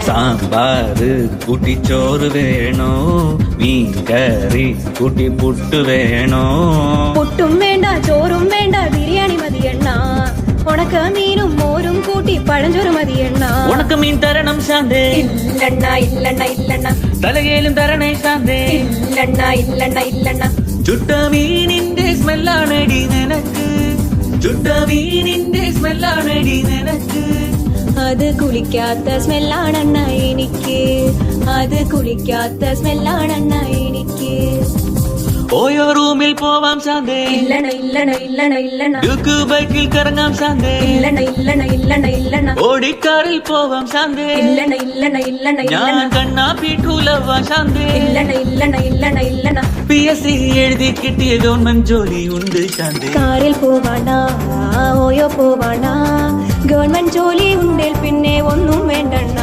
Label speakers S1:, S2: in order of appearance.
S1: സാമ്പാറ് കൂട്ടി ചോറ് വേണോ മീൻ കറി കൂട്ടി പുട്ട് വേണോ
S2: പുട്ടും വേണ്ട ചോറും വേണ്ട ബിരിയാണി മതിയെണ്ണ ഉണക്ക മീനും മോരും കൂട്ടി പഴഞ്ചോറ് മതിയെണ്ണ
S1: ഉണക്ക മീൻ തരണം ശാന്തേ
S2: ഇല്ലണ്ണ ഇല്ലണ്ണ ഇല്ലണ്ണ
S1: തലകേലും തരണേ ശാന്തേ
S2: ഇല്ലണ്ണ ഇല്ലണ്ണ ഇല്ലണ്ണ
S1: ചുട്ട മീനിന്റെ സ്മെല്ലാണടി നിനക്ക് ചുട്ട മീനിന്റെ സ്മെല്ലാണടി നിനക്ക്
S2: അത് കുളിക്കാത്ത സ്മെല്ലാണെണ്ണ എനിക്ക് അത് കുളിക്കാത്ത സ്മെല്ലാണെണ്ണ എനിക്ക്
S1: ഓയോ റൂമിൽ പോവാം ശാന്തേ
S2: ഇല്ലണ ഇല്ലണ ഇല്ലണ ഇല്ലണ
S1: ഡ്യൂക്ക് ബൈക്കിൽ കറങ്ങാം ശാന്തേ
S2: ഇല്ലണ ഇല്ലണ ഇല്ലണ ഇല്ലണ
S1: ഓടിക്കാറിൽ പോവാം ശാന്തേ
S2: ഇല്ലണ ഇല്ലണ ഇല്ലണ
S1: ഞാൻ കണ്ണാ പീഠൂലവാ ശാന്തേ
S2: ഇല്ലണ ഇല്ലണ ഇല്ലണ ഇല്ലണ
S1: PSC എഴുതി കിട്ടിയ ഗവൺമെന്റ് ജോലി ഉണ്ട് ശാന്തേ
S2: കാറിൽ പോവാണ ഓയോ പോവാണ ഗവൺമെന്റ് ജോലി ഉണ്ടേൽ പിന്നെ ഒന്നും വേണ്ടണ്ണ